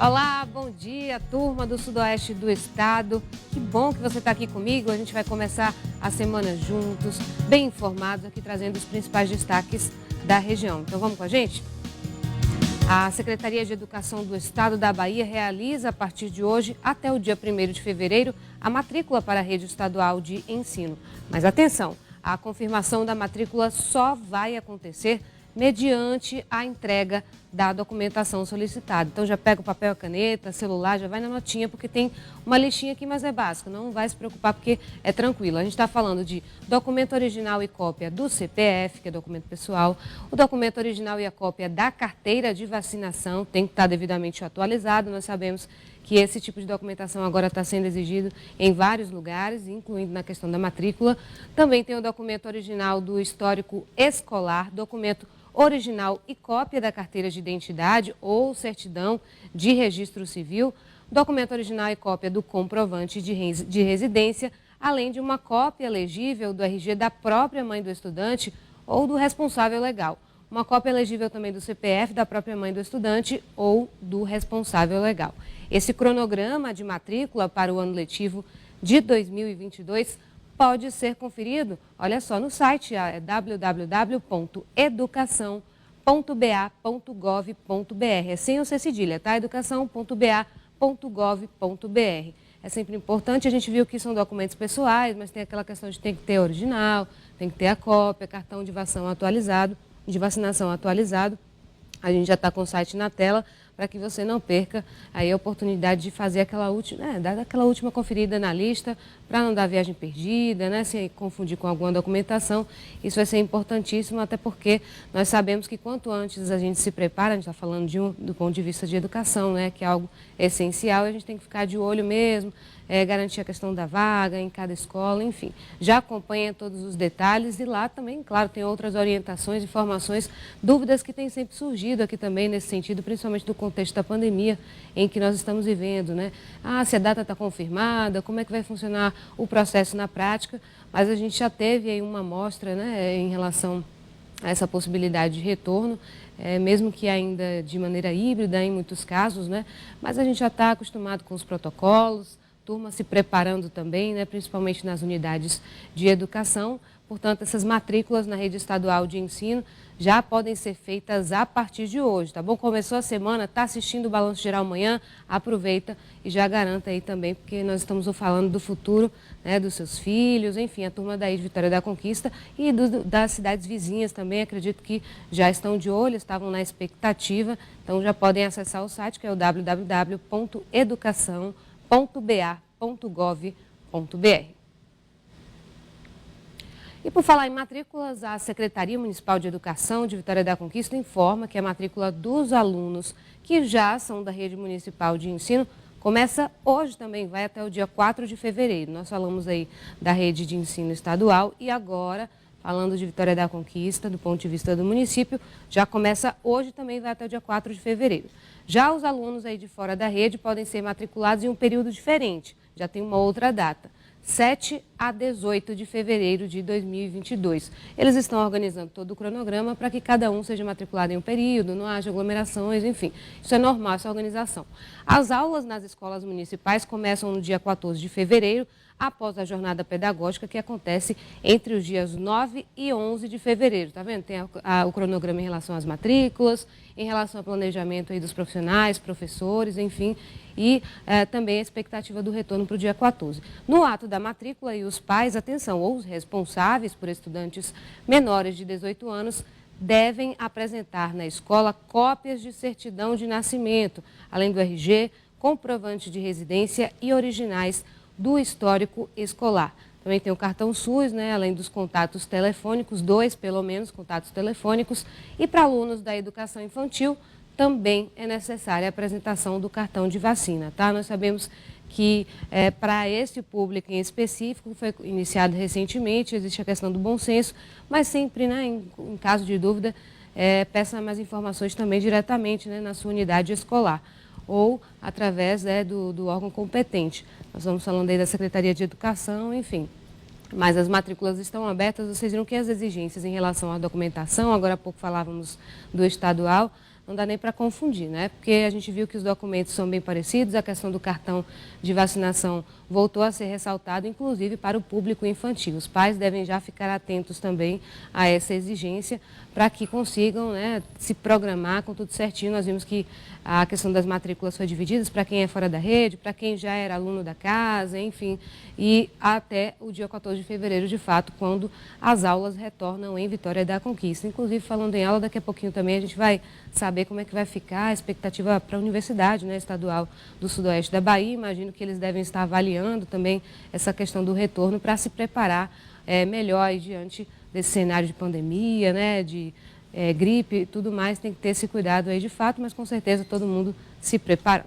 Olá, bom dia, turma do Sudoeste do Estado. Que bom que você está aqui comigo. A gente vai começar a semana juntos, bem informados, aqui trazendo os principais destaques da região. Então vamos com a gente? A Secretaria de Educação do Estado da Bahia realiza, a partir de hoje, até o dia 1º de fevereiro, a matrícula para a rede estadual de ensino. Mas atenção, a confirmação da matrícula só vai acontecer mediante a entrega da documentação solicitada. Então já pega o papel, a caneta, celular, já vai na notinha, porque tem uma listinha aqui, mas é básica, não vai se preocupar porque é tranquilo. A gente está falando de documento original e cópia do CPF, que é documento pessoal, o documento original e a cópia da carteira de vacinação, tem que estar devidamente atualizado. Nós sabemos que esse tipo de documentação agora está sendo exigido em vários lugares, incluindo na questão da matrícula. Também tem o documento original do histórico escolar, documento original e cópia da carteira de identidade ou certidão de registro civil, documento original e cópia do comprovante de residência, além de uma cópia legível do RG da própria mãe do estudante ou do responsável legal. Uma cópia legível também do CPF da própria mãe do estudante ou do responsável legal. Esse cronograma de matrícula para o ano letivo de 2022 pode ser conferido, olha só, no site www.educação.ba.gov.br. É sem o C cedilha, tá? educação.ba.gov.br. É sempre importante, a gente viu que são documentos pessoais, mas tem aquela questão de tem que ter original, tem que ter a cópia, cartão de vacinação atualizado. A gente já está com o site na tela para que você não perca aí a oportunidade de fazer dar aquela última conferida na lista, para não dar viagem perdida, né, se confundir com alguma documentação. Isso vai ser importantíssimo, até porque nós sabemos que quanto antes a gente se prepara, a gente está falando do ponto de vista de educação, né, que é algo essencial, a gente tem que ficar de olho mesmo, garantir a questão da vaga em cada escola, enfim. Já acompanha todos os detalhes e lá também, claro, tem outras orientações, informações, dúvidas que têm sempre surgido aqui também nesse sentido, principalmente do contexto da pandemia em que nós estamos vivendo, né? Se a data está confirmada, como é que vai funcionar o processo na prática, mas a gente já teve aí uma amostra, né, em relação a essa possibilidade de retorno, mesmo que ainda de maneira híbrida em muitos casos, né? Mas a gente já está acostumado com os protocolos, turma se preparando também, né, principalmente nas unidades de educação. Portanto, essas matrículas na rede estadual de ensino já podem ser feitas a partir de hoje, tá bom? Começou a semana, está assistindo o Balanço Geral amanhã, aproveita e já garanta aí também, porque nós estamos falando do futuro, né, dos seus filhos, enfim, a turma daí de Vitória da Conquista e das cidades vizinhas também, acredito que já estão de olho, estavam na expectativa, então já podem acessar o site, que é o www.educação.ba.gov.br. E por falar em matrículas, a Secretaria Municipal de Educação de Vitória da Conquista informa que a matrícula dos alunos que já são da rede municipal de ensino começa hoje também, vai até o dia 4 de fevereiro. Nós falamos aí da rede de ensino estadual e agora, falando de Vitória da Conquista, do ponto de vista do município, já começa hoje também, vai até o dia 4 de fevereiro. Já os alunos aí de fora da rede podem ser matriculados em um período diferente, já tem uma outra data. 7 a 18 de fevereiro de 2022. Eles estão organizando todo o cronograma para que cada um seja matriculado em um período, não haja aglomerações, enfim. Isso é normal, essa organização. As aulas nas escolas municipais começam no dia 14 de fevereiro, após a jornada pedagógica que acontece entre os dias 9 e 11 de fevereiro. Tá vendo? Tem o cronograma em relação às matrículas, em relação ao planejamento aí dos profissionais, professores, enfim, e também a expectativa do retorno para o dia 14. No ato da matrícula, e os pais, atenção, ou os responsáveis por estudantes menores de 18 anos, devem apresentar na escola cópias de certidão de nascimento, além do RG, comprovante de residência e originais do histórico escolar. Também tem o cartão SUS, né, além dos contatos telefônicos, 2 pelo menos contatos telefônicos. E para alunos da educação infantil, também é necessária a apresentação do cartão de vacina, tá? Nós sabemos que para esse público em específico, foi iniciado recentemente, existe a questão do bom senso, mas sempre, né, em caso de dúvida, peça mais informações também diretamente, né, na sua unidade escolar ou através do órgão competente. Nós estamos falando aí da Secretaria de Educação, enfim. Mas as matrículas estão abertas, vocês viram que as exigências em relação à documentação, agora há pouco falávamos do estadual, não dá nem para confundir, né? Porque a gente viu que os documentos são bem parecidos, a questão do cartão de vacinação voltou a ser ressaltada, inclusive para o público infantil. Os pais devem já ficar atentos também a essa exigência para que consigam, né, se programar com tudo certinho. Nós vimos que a questão das matrículas foi dividida para quem é fora da rede, para quem já era aluno da casa, enfim, e até o dia 14 de fevereiro, de fato, quando as aulas retornam em Vitória da Conquista. Inclusive, falando em aula, daqui a pouquinho também a gente vai saber como é que vai ficar a expectativa para a Universidade, né, Estadual do Sudoeste da Bahia. Imagino que eles devem estar avaliando também essa questão do retorno para se preparar melhor aí, diante desse cenário de pandemia, né, de gripe e tudo mais. Tem que ter esse cuidado aí de fato, mas com certeza todo mundo se prepara.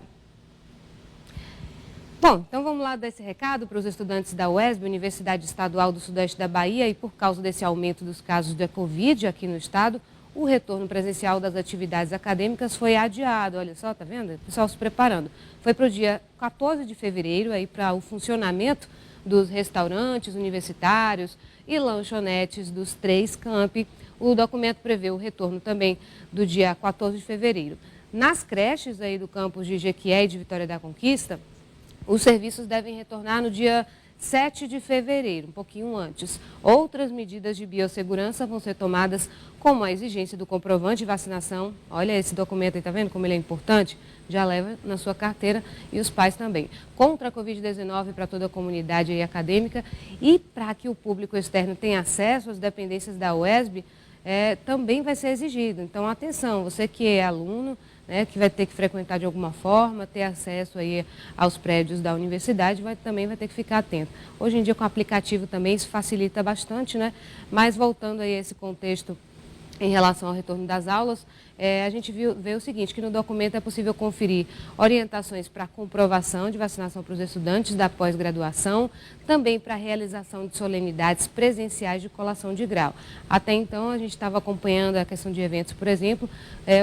Bom, então vamos lá dar esse recado para os estudantes da UESB, Universidade Estadual do Sudeste da Bahia, e por causa desse aumento dos casos da Covid aqui no estado, o retorno presencial das atividades acadêmicas foi adiado. Olha só, tá vendo? O pessoal se preparando. Foi para o dia 14 de fevereiro, aí para o funcionamento dos restaurantes universitários e lanchonetes dos 3 campi. O documento prevê o retorno também do dia 14 de fevereiro. Nas creches aí do campus de Jequié e de Vitória da Conquista, os serviços devem retornar no dia 7 de fevereiro, um pouquinho antes. Outras medidas de biossegurança vão ser tomadas, como a exigência do comprovante de vacinação. Olha esse documento aí, tá vendo como ele é importante? Já leva na sua carteira, e os pais também. Contra a Covid-19 para toda a comunidade aí acadêmica, e para que o público externo tenha acesso às dependências da UESB, também vai ser exigido. Então, atenção, você que é aluno, né, que vai ter que frequentar de alguma forma, ter acesso aí aos prédios da universidade, também vai ter que ficar atento. Hoje em dia, com o aplicativo também, isso facilita bastante, né? Mas voltando aí a esse contexto em relação ao retorno das aulas, a gente vê o seguinte, que no documento é possível conferir orientações para comprovação de vacinação para os estudantes da pós-graduação, também para a realização de solenidades presenciais de colação de grau. Até então, a gente estava acompanhando a questão de eventos, por exemplo,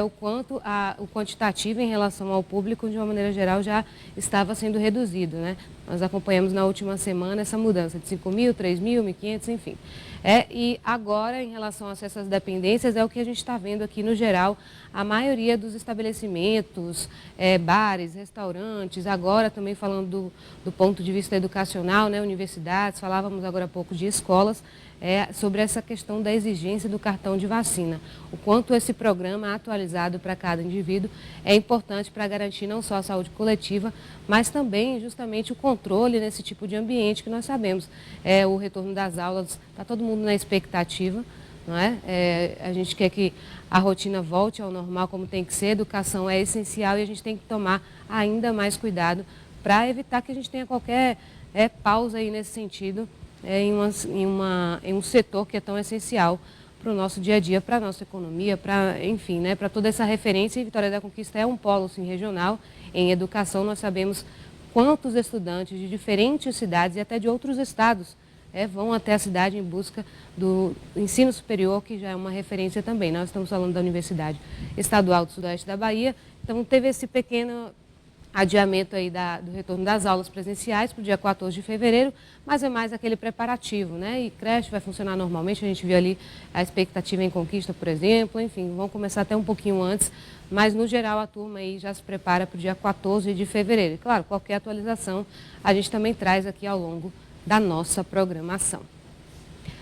o quanto o quantitativo em relação ao público, de uma maneira geral, já estava sendo reduzido, né? Nós acompanhamos na última semana essa mudança de 5.000, 3.000, 1.500, enfim. E agora, em relação a essas dependências, é o que a gente está vendo aqui no geral, a maioria dos estabelecimentos, bares, restaurantes, agora também falando do ponto de vista educacional, né, universidades, falávamos agora há pouco de escolas, sobre essa questão da exigência do cartão de vacina. O quanto esse programa atualizado para cada indivíduo é importante para garantir não só a saúde coletiva, mas também justamente o controle nesse tipo de ambiente que nós sabemos. O retorno das aulas, está todo mundo na expectativa, não é? A gente quer que a rotina volte ao normal como tem que ser, a educação é essencial e a gente tem que tomar ainda mais cuidado para evitar que a gente tenha qualquer pausa aí nesse sentido, em um setor que é tão essencial para o nosso dia a dia, para a nossa economia, enfim, né, para toda essa referência. E Vitória da Conquista é um polo sim, regional em educação. Nós sabemos quantos estudantes de diferentes cidades e até de outros estados vão até a cidade em busca do ensino superior, que já é uma referência também. Nós estamos falando da Universidade Estadual do Sudoeste da Bahia, então teve esse pequeno adiamento aí do retorno das aulas presenciais para o dia 14 de fevereiro, mas é mais aquele preparativo, né? E creche vai funcionar normalmente, a gente viu ali a expectativa em Conquista, por exemplo, enfim, vão começar até um pouquinho antes, mas no geral a turma aí já se prepara para o dia 14 de fevereiro. E claro, qualquer atualização a gente também traz aqui ao longo da nossa programação.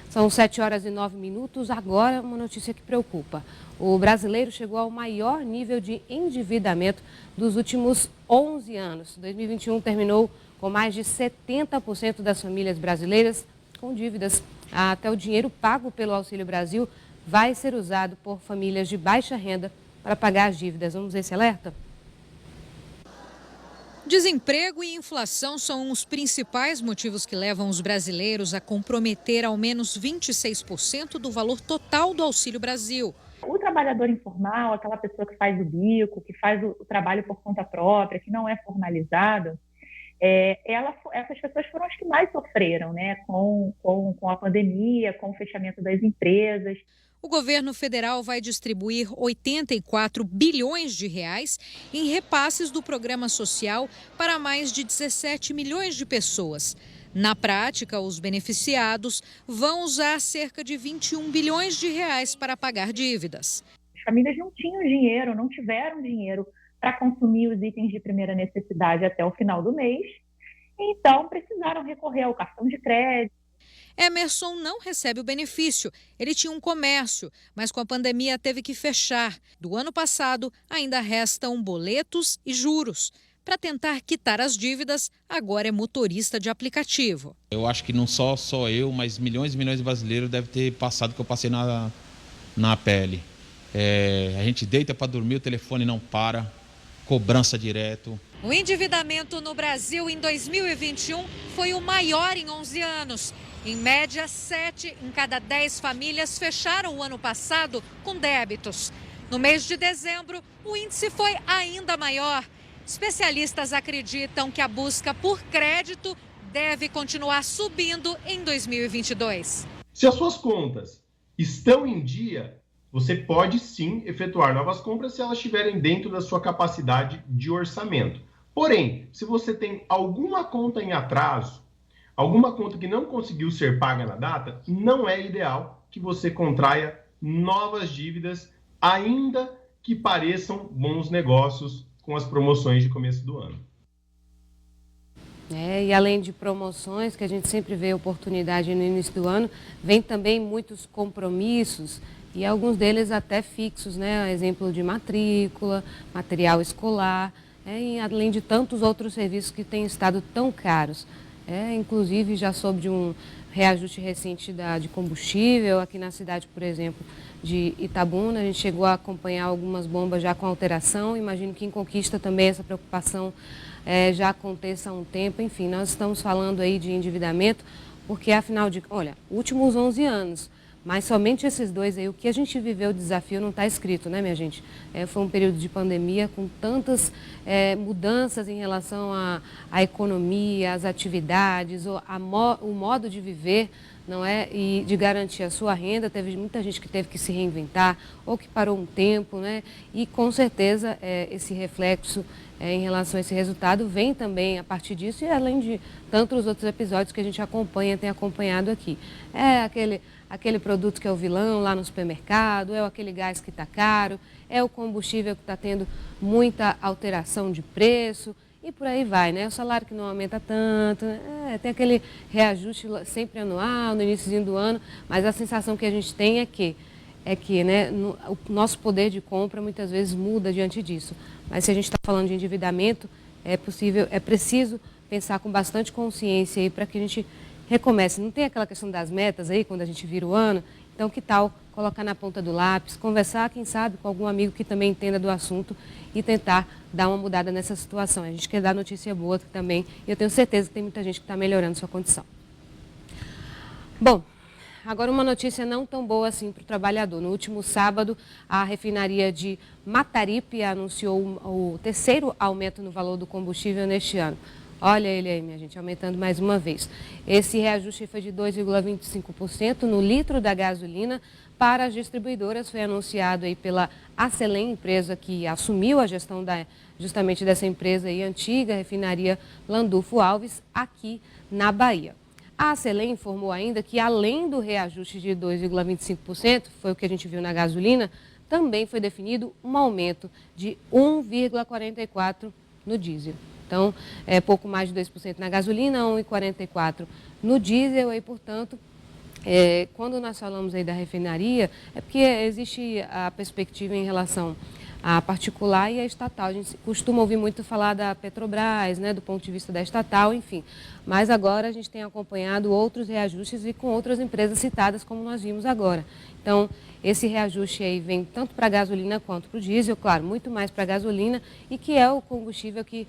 São 7h09, agora uma notícia que preocupa. O brasileiro chegou ao maior nível de endividamento dos últimos 11 anos. 2021 terminou com mais de 70% das famílias brasileiras com dívidas. Até o dinheiro pago pelo Auxílio Brasil vai ser usado por famílias de baixa renda para pagar as dívidas. Vamos ver esse alerta? Desemprego e inflação são os principais motivos que levam os brasileiros a comprometer ao menos 26% do valor total do Auxílio Brasil. O trabalhador informal, aquela pessoa que faz o bico, que faz o trabalho por conta própria, que não é formalizado, essas pessoas foram as que mais sofreram, né, com a pandemia, com o fechamento das empresas. O governo federal vai distribuir 84 bilhões de reais em repasses do programa social para mais de 17 milhões de pessoas. Na prática, os beneficiados vão usar cerca de 21 bilhões de reais para pagar dívidas. Os famílias não tinham dinheiro, não tiveram dinheiro para consumir os itens de primeira necessidade até o final do mês, então precisaram recorrer ao cartão de crédito. Emerson não recebe o benefício. Ele tinha um comércio, mas com a pandemia teve que fechar. Do ano passado, ainda restam boletos e juros. Para tentar quitar as dívidas, agora é motorista de aplicativo. Eu acho que não só eu, mas milhões e milhões de brasileiros devem ter passado o que eu passei na pele. A gente deita para dormir, o telefone não para, cobrança direto. O endividamento no Brasil em 2021 foi o maior em 11 anos. Em média, 7 em cada 10 famílias fecharam o ano passado com débitos. No mês de dezembro, o índice foi ainda maior. Especialistas acreditam que a busca por crédito deve continuar subindo em 2022. Se as suas contas estão em dia, você pode sim efetuar novas compras se elas estiverem dentro da sua capacidade de orçamento. Porém, se você tem alguma conta em atraso, alguma conta que não conseguiu ser paga na data, não é ideal que você contraia novas dívidas, ainda que pareçam bons negócios com as promoções de começo do ano. E além de promoções, que a gente sempre vê oportunidade no início do ano, vem também muitos compromissos e alguns deles até fixos, né? Exemplo de matrícula, material escolar, e além de tantos outros serviços que têm estado tão caros. Inclusive, já soube de um reajuste recente de combustível aqui na cidade, por exemplo, de Itabuna. A gente chegou a acompanhar algumas bombas já com alteração. Imagino que em Conquista também essa preocupação já aconteça há um tempo. Enfim, nós estamos falando aí de endividamento, porque afinal de... Olha, últimos 11 anos, mas somente esses dois aí, o que a gente viveu, o desafio não está escrito, né, minha gente? Foi um período de pandemia com tantas mudanças em relação à economia, às atividades, o modo de viver, não é? E de garantir a sua renda. Teve muita gente que teve que se reinventar ou que parou um tempo, né? E com certeza esse reflexo em relação a esse resultado vem também a partir disso, e além de tantos outros episódios que a gente tem acompanhado aqui. Aquele produto que é o vilão lá no supermercado, aquele gás que está caro, o combustível que está tendo muita alteração de preço e por aí vai, né? O salário que não aumenta tanto, tem aquele reajuste sempre anual, no início do ano, mas a sensação que a gente tem é que né, o nosso poder de compra muitas vezes muda diante disso. Mas se a gente está falando de endividamento, é preciso pensar com bastante consciência aí para que a gente recomece. Não tem aquela questão das metas aí, quando a gente vira o ano? Então, que tal colocar na ponta do lápis, conversar, quem sabe, com algum amigo que também entenda do assunto e tentar dar uma mudada nessa situação. A gente quer dar notícia boa também, e eu tenho certeza que tem muita gente que está melhorando sua condição. Bom, agora uma notícia não tão boa assim para o trabalhador. No último sábado, a refinaria de Mataripe anunciou o terceiro aumento no valor do combustível neste ano. Olha ele aí, minha gente, aumentando mais uma vez. Esse reajuste foi de 2,25% no litro da gasolina para as distribuidoras. Foi anunciado aí pela Acelen, empresa que assumiu a gestão justamente dessa empresa aí, antiga refinaria Landulfo Alves, aqui na Bahia. A Acelen informou ainda que, além do reajuste de 2,25%, foi o que a gente viu na gasolina, também foi definido um aumento de 1,44% no diesel. Então, pouco mais de 2% na gasolina, 1,44% no diesel, e, portanto, quando nós falamos aí da refinaria, é porque existe a perspectiva em relação à particular e à estatal. A gente costuma ouvir muito falar da Petrobras, né, do ponto de vista da estatal, enfim. Mas agora a gente tem acompanhado outros reajustes e com outras empresas citadas, como nós vimos agora. Então, esse reajuste aí vem tanto para a gasolina quanto para o diesel, claro, muito mais para a gasolina, e que é o combustível que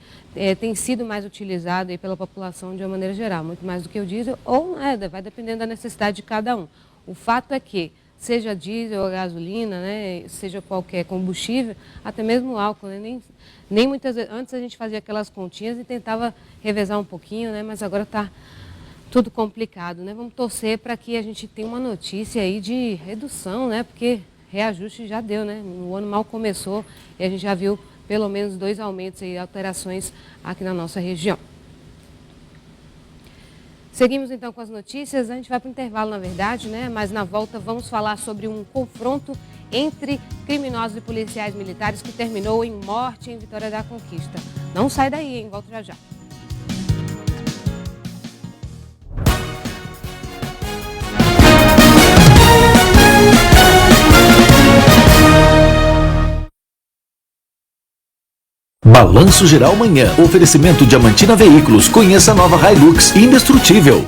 tem sido mais utilizado aí pela população de uma maneira geral, muito mais do que o diesel, ou vai dependendo da necessidade de cada um. O fato é que, seja diesel ou gasolina, né, seja qualquer combustível, até mesmo álcool, né, nem muitas vezes, antes a gente fazia aquelas continhas e tentava revezar um pouquinho, né, mas agora está tudo complicado, né? Vamos torcer para que a gente tenha uma notícia aí de redução, né? Porque reajuste já deu, né? O ano mal começou e a gente já viu pelo menos 2 aumentos e alterações aqui na nossa região. Seguimos então com as notícias. A gente vai para o intervalo, na verdade, né? Mas na volta vamos falar sobre um confronto entre criminosos e policiais militares que terminou em morte em Vitória da Conquista. Não sai daí, hein? Volto já já. Balanço Geral Manhã. Oferecimento Diamantina Veículos. Conheça a nova Hilux indestrutível.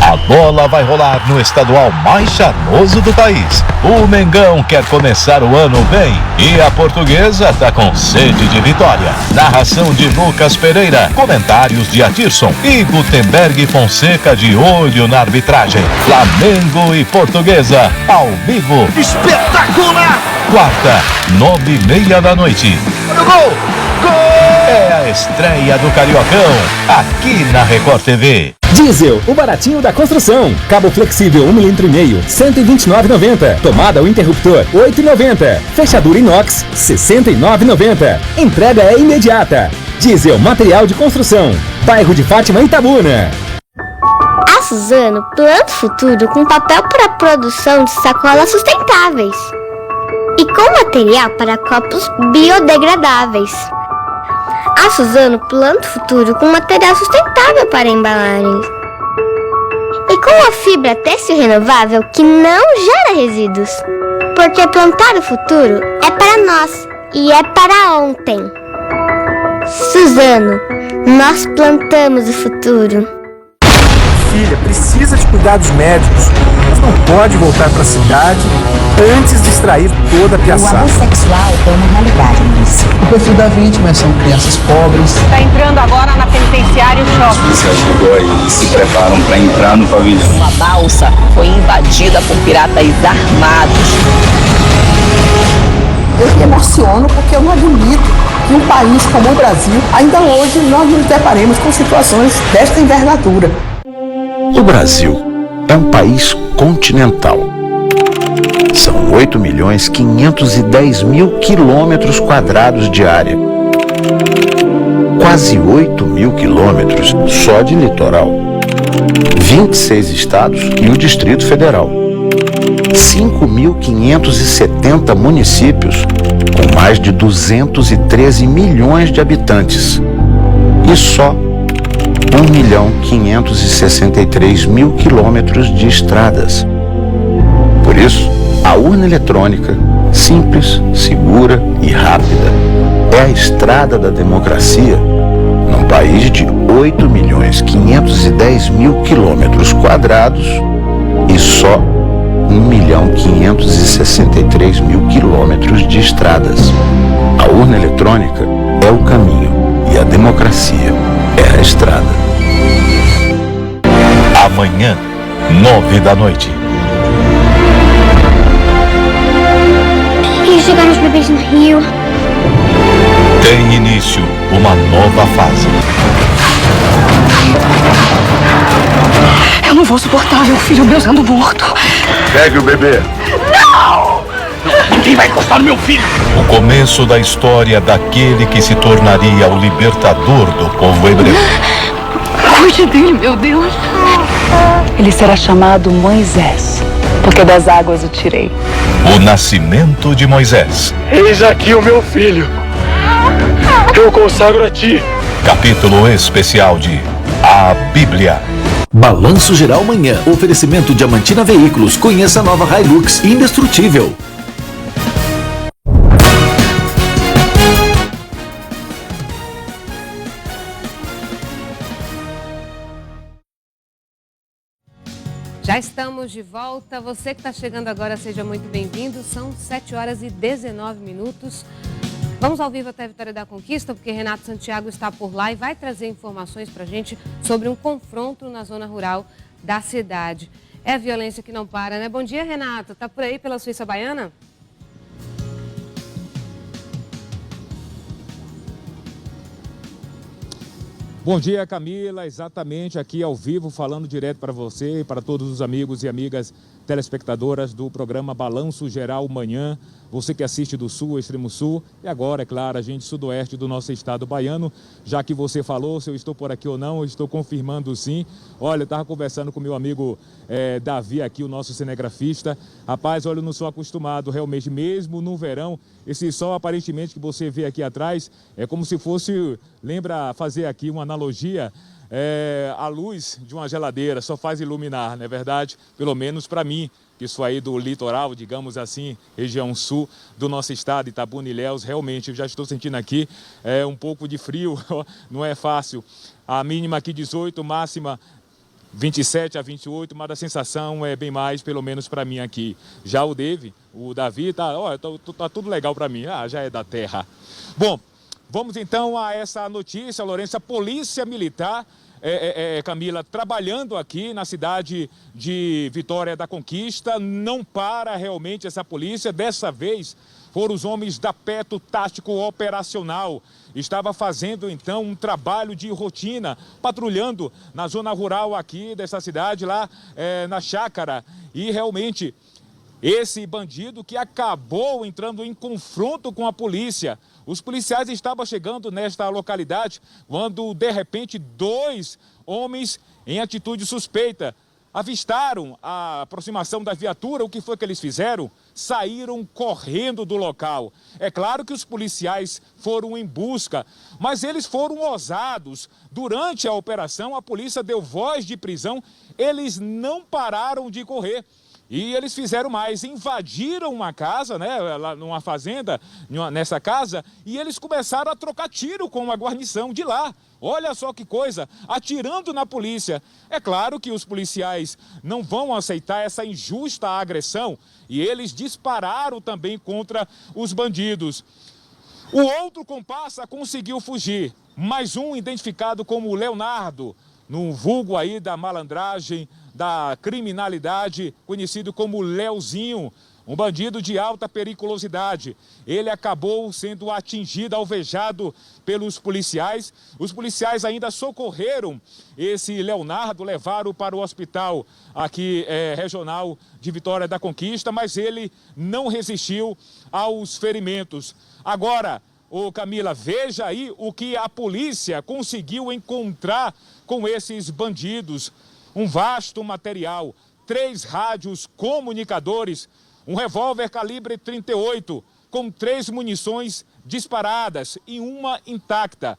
A bola vai rolar no estadual mais charmoso do país. O Mengão quer começar o ano bem e a Portuguesa tá com sede de vitória. Narração de Lucas Pereira, comentários de Adirson e Gutenberg Fonseca de olho na arbitragem. Flamengo e Portuguesa, ao vivo. Espetacular! Quarta, 9h30 da noite. Olha o gol! Gol! É a estreia do Cariocão, aqui na Record TV. Diesel, o baratinho da construção. Cabo flexível 1,5 mm, R$ 129,90. Tomada ou interruptor, R$ 8,90. Fechadura inox, R$ 69,90. Entrega é imediata. Diesel, material de construção. Bairro de Fátima, Itabuna. A Suzano planta o futuro com papel para a produção de sacolas sustentáveis e com material para copos biodegradáveis. A Suzano planta o futuro com material sustentável para embalagens e com a fibra têxtil renovável que não gera resíduos. Porque plantar o futuro é para nós e é para ontem. Suzano, nós plantamos o futuro. Filha precisa de cuidados médicos, mas não pode voltar para a cidade antes de extrair toda a piaçada. O abuso sexual é uma realidade, Luiz. O perfil da vítima são crianças pobres. Está entrando agora na penitenciária o shopping. Os policiais chegou e se preparam para entrar no pavilhão. Uma balsa foi invadida por piratas armados. Eu me emociono porque eu não admito que um país como o Brasil, ainda hoje, nós nos deparemos com situações desta envergadura. O Brasil é um país continental. São 8.510.000 quilômetros quadrados de área. Quase 8.000 quilômetros só de litoral. 26 estados e o Distrito Federal. 5.570 municípios com mais de 213 milhões de habitantes. E só 1.563.000 quilômetros de estradas. Por isso, a urna eletrônica, simples, segura e rápida, é a estrada da democracia num país de 8.510.000 quilômetros quadrados e só 1.563.000 quilômetros de estradas. A urna eletrônica é o caminho e a democracia é a estrada. Amanhã, 9 da noite. E chegaram os bebês no Rio. Tem início uma nova fase. Eu não vou suportar meu filho meu sendo morto. Pegue o bebê. Não! Ninguém vai encostar no meu filho. O começo da história daquele que se tornaria o libertador do povo hebreu. Cuide dele, meu Deus. Ele será chamado Moisés, porque das águas o tirei. O nascimento de Moisés. Eis aqui o meu filho. Eu consagro a ti. Capítulo especial de A Bíblia. Balanço Geral Manhã. Oferecimento Diamantina Veículos. Conheça a nova Hilux indestrutível. Já estamos de volta. Você que está chegando agora, seja muito bem-vindo. São 7h19. Vamos ao vivo até a Vitória da Conquista, porque Renato Santiago está por lá e vai trazer informações para a gente sobre um confronto na zona rural da cidade. É a violência que não para, né? Bom dia, Renato. Está por aí pela Suíça Baiana? Bom dia, Camila. Exatamente aqui ao vivo, falando direto para você e para todos os amigos e amigas telespectadoras do programa Balanço Geral Manhã. Você que assiste do Sul, Extremo Sul, e agora, é claro, a gente sudoeste do nosso estado baiano. Já que você falou se eu estou por aqui ou não, eu estou confirmando sim. Olha, eu estava conversando com meu amigo Davi aqui, o nosso cinegrafista. Rapaz, olha, eu não sou acostumado realmente, mesmo no verão, esse sol aparentemente que você vê aqui atrás, é como se fosse, lembra fazer aqui uma analogia, a luz de uma geladeira só faz iluminar, não é verdade? Pelo menos para mim, que sou aí do litoral, digamos assim, região sul do nosso estado, Itabuna, Ilhéus, realmente eu já estou sentindo aqui um pouco de frio, não é fácil. A mínima aqui 18, máxima 27 a 28, mas a sensação é bem mais, pelo menos para mim aqui. Já o Davi, tá tudo legal para mim, já é da terra. Bom, vamos então a essa notícia, Lourenço. A Polícia Militar, Camila, trabalhando aqui na cidade de Vitória da Conquista, não para realmente essa polícia. Dessa vez foram os homens da Peto Tático Operacional. Estava fazendo então um trabalho de rotina, patrulhando na zona rural aqui dessa cidade, lá na chácara. E realmente esse bandido que acabou entrando em confronto com a polícia. Os policiais estavam chegando nesta localidade quando, de repente, 2 homens em atitude suspeita avistaram a aproximação da viatura. O que foi que eles fizeram? Saíram correndo do local. É claro que os policiais foram em busca, mas eles foram ousados. Durante a operação, a polícia deu voz de prisão. Eles não pararam de correr. E eles fizeram mais, invadiram uma casa, lá numa fazenda, nessa casa, e eles começaram a trocar tiro com a guarnição de lá. Olha só que coisa, atirando na polícia. É claro que os policiais não vão aceitar essa injusta agressão e eles dispararam também contra os bandidos. O outro comparsa conseguiu fugir, mais um identificado como Leonardo, no vulgo aí da malandragem, da criminalidade, conhecido como Leozinho, um bandido de alta periculosidade. Ele acabou sendo atingido, alvejado pelos policiais. Os policiais ainda socorreram esse Leonardo, levaram para o hospital aqui regional de Vitória da Conquista, mas ele não resistiu aos ferimentos. Agora, Camila, veja aí o que a polícia conseguiu encontrar com esses bandidos. Um vasto material, 3 rádios comunicadores, um revólver calibre 38 com 3 munições disparadas e uma intacta,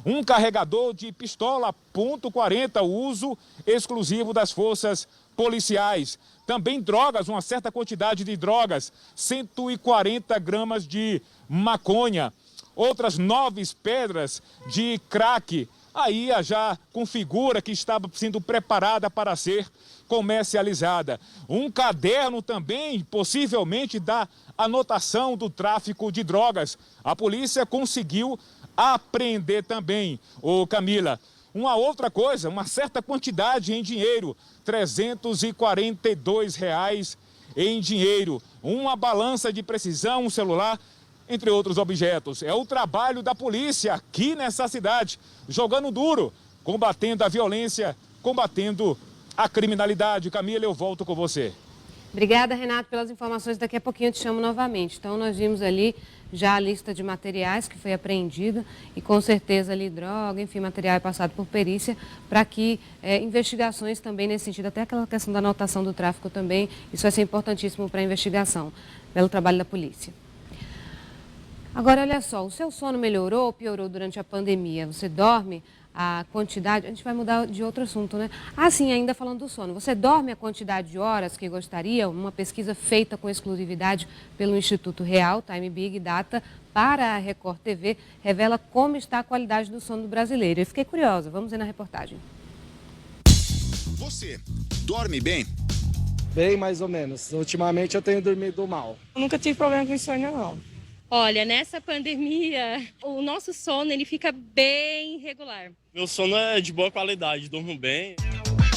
um carregador de pistola .40, uso exclusivo das forças policiais. Também drogas, uma certa quantidade de drogas, 140 gramas de maconha, outras 9 pedras de crack. Aí já configura que estava sendo preparada para ser comercializada. Um caderno também, possivelmente, da anotação do tráfico de drogas. A polícia conseguiu apreender também, Camila, uma outra coisa, uma certa quantidade em dinheiro, R$342 em dinheiro, uma balança de precisão, um celular, entre outros objetos. É o trabalho da polícia aqui nessa cidade, jogando duro, combatendo a violência, combatendo a criminalidade. Camila, eu volto com você. Obrigada, Renato, pelas informações. Daqui a pouquinho eu te chamo novamente. Então, nós vimos ali já a lista de materiais que foi apreendida e, com certeza, ali droga, enfim, material é passado por perícia para que investigações também nesse sentido, até aquela questão da anotação do tráfico também, isso vai ser importantíssimo para a investigação, pelo trabalho da polícia. Agora, olha só, o seu sono melhorou ou piorou durante a pandemia? Você dorme a quantidade... A gente vai mudar de outro assunto, né? Sim, ainda falando do sono. Você dorme a quantidade de horas que gostaria? Uma pesquisa feita com exclusividade pelo Instituto Real, Time Big Data, para a Record TV, revela como está a qualidade do sono do brasileiro. Eu fiquei curiosa. Vamos ver na reportagem. Você dorme bem? Bem, mais ou menos. Ultimamente eu tenho dormido mal. Eu nunca tive problema com insônia, não. Olha, nessa pandemia, o nosso sono ele fica bem irregular. Meu sono é de boa qualidade, durmo bem.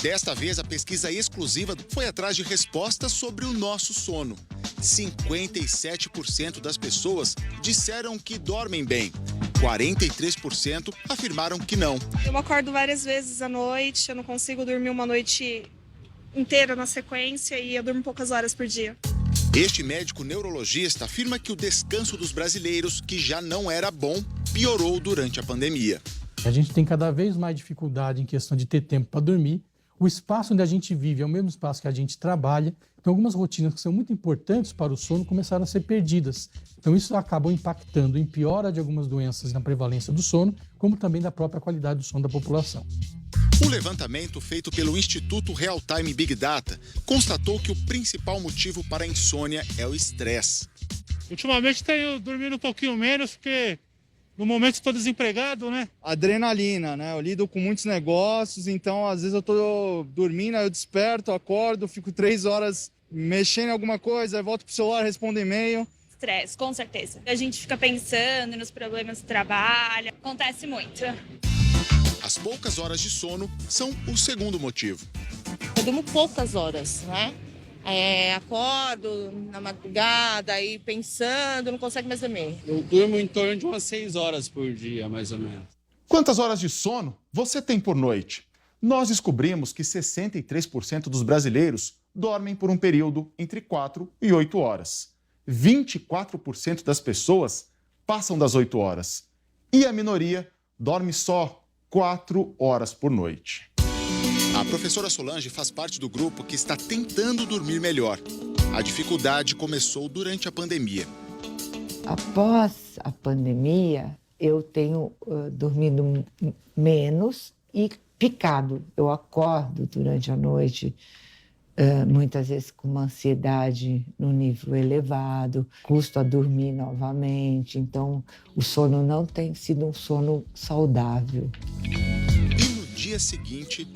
Desta vez, a pesquisa exclusiva foi atrás de respostas sobre o nosso sono. 57% das pessoas disseram que dormem bem. 43% afirmaram que não. Eu acordo várias vezes à noite, eu não consigo dormir uma noite inteira na sequência e eu durmo poucas horas por dia. Este médico neurologista afirma que o descanso dos brasileiros, que já não era bom, piorou durante a pandemia. A gente tem cada vez mais dificuldade em questão de ter tempo para dormir. O espaço onde a gente vive é o mesmo espaço que a gente trabalha. Então, algumas rotinas que são muito importantes para o sono começaram a ser perdidas. Então, isso acabou impactando em piora de algumas doenças na prevalência do sono, como também da própria qualidade do sono da população. Um levantamento feito pelo Instituto Real Time Big Data constatou que o principal motivo para a insônia é o estresse. Ultimamente tenho dormido um pouquinho menos, porque no momento estou desempregado, né? Adrenalina, né? Eu lido com muitos negócios, então às vezes eu tô dormindo, aí eu desperto, acordo, fico 3 horas mexendo em alguma coisa, aí volto pro celular, respondo e-mail. Estresse, com certeza. A gente fica pensando nos problemas do trabalho, acontece muito. As poucas horas de sono são o segundo motivo. Eu durmo poucas horas, né? Acordo na madrugada, aí pensando, não consigo mais dormir. Eu durmo em torno de umas 6 horas por dia, mais ou menos. Quantas horas de sono você tem por noite? Nós descobrimos que 63% dos brasileiros dormem por um período entre 4 e 8 horas. 24% das pessoas passam das 8 horas. E a minoria dorme só 4 horas por noite. A professora Solange faz parte do grupo que está tentando dormir melhor. A dificuldade começou durante a pandemia. Após a pandemia, eu tenho dormido menos e picado. Eu acordo durante a noite, muitas vezes com uma ansiedade no nível elevado, custo a dormir novamente. Então, o sono não tem sido um sono saudável. Dia seguinte,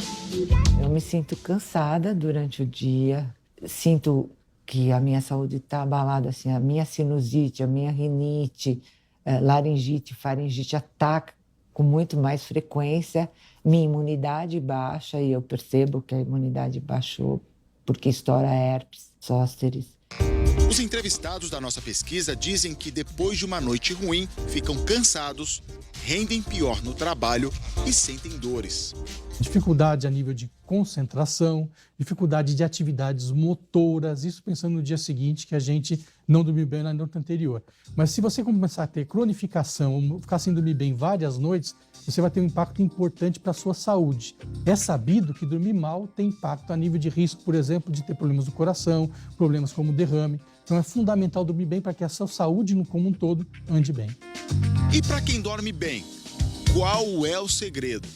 eu me sinto cansada durante o dia, sinto que a minha saúde está abalada, assim, a minha sinusite, a minha rinite, laringite, faringite ataca com muito mais frequência, minha imunidade baixa e eu percebo que a imunidade baixou porque estoura herpes, zósteres. Os entrevistados da nossa pesquisa dizem que depois de uma noite ruim, ficam cansados, rendem pior no trabalho e sentem dores. Dificuldade a nível de concentração, dificuldade de atividades motoras, isso pensando no dia seguinte que a gente não dormiu bem na noite anterior. Mas se você começar a ter cronificação, ficar sem dormir bem várias noites, você vai ter um impacto importante para a sua saúde. É sabido que dormir mal tem impacto a nível de risco, por exemplo, de ter problemas do coração, problemas como derrame. Então é fundamental dormir bem para que a sua saúde como um todo ande bem. E para quem dorme bem, qual é o segredo?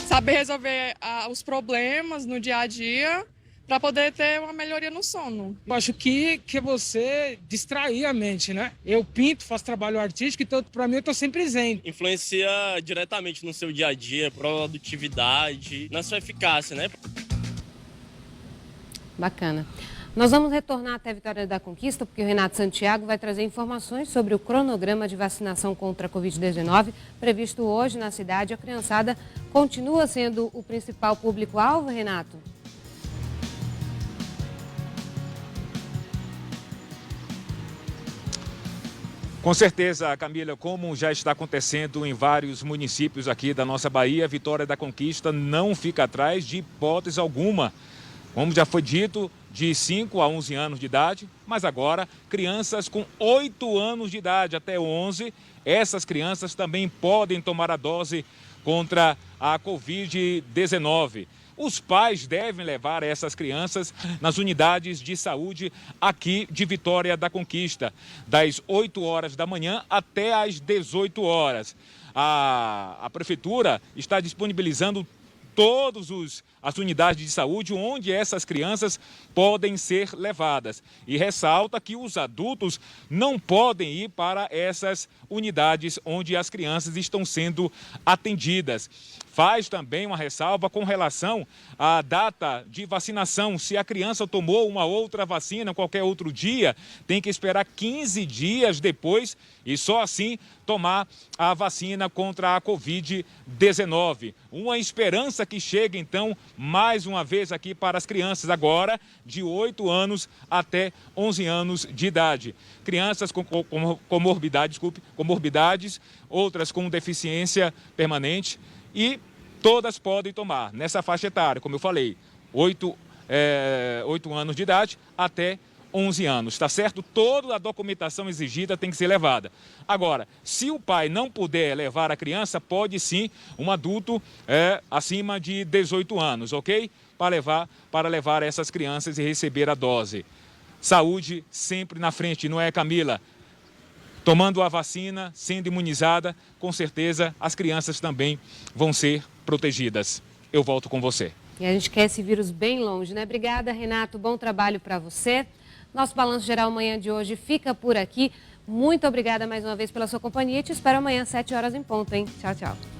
Saber resolver os problemas no dia a dia para poder ter uma melhoria no sono. Eu acho que é você distrair a mente, né? Eu pinto, faço trabalho artístico, então para mim eu tô sempre zen. Influencia diretamente no seu dia a dia, produtividade, na sua eficácia, né? Bacana. Nós vamos retornar até a Vitória da Conquista, porque o Renato Santiago vai trazer informações sobre o cronograma de vacinação contra a Covid-19 previsto hoje na cidade. A criançada continua sendo o principal público-alvo, Renato? Com certeza, Camila, como já está acontecendo em vários municípios aqui da nossa Bahia, Vitória da Conquista não fica atrás de hipótese alguma. Como já foi dito, de 5 a 11 anos de idade, mas agora crianças com 8 anos de idade até 11, essas crianças também podem tomar a dose contra a Covid-19. Os pais devem levar essas crianças nas unidades de saúde aqui de Vitória da Conquista, das 8 horas da manhã até às 18 horas. A Prefeitura está disponibilizando todas as unidades de saúde onde essas crianças podem ser levadas. E ressalta que os adultos não podem ir para essas unidades onde as crianças estão sendo atendidas. faz também uma ressalva com relação à data de vacinação. Se a criança tomou uma outra vacina qualquer outro dia, tem que esperar 15 dias depois e só assim tomar a vacina contra a Covid-19. Uma esperança que chega, então, mais uma vez aqui para as crianças agora de 8 anos até 11 anos de idade. Crianças com comorbidades, outras com deficiência permanente e todas podem tomar nessa faixa etária, como eu falei, 8 anos de idade até 11 anos, tá certo? Toda a documentação exigida tem que ser levada. Agora, se o pai não puder levar a criança, pode sim um adulto acima de 18 anos, ok? Para levar essas crianças e receber a dose. Saúde sempre na frente, não é, Camila? Tomando a vacina, sendo imunizada, com certeza as crianças também vão ser protegidas. Eu volto com você. E a gente quer esse vírus bem longe, né? Obrigada, Renato. Bom trabalho para você. Nosso Balanço Geral Manhã de hoje fica por aqui. Muito obrigada mais uma vez pela sua companhia e te espero amanhã às 7 horas em ponto, hein? Tchau, tchau.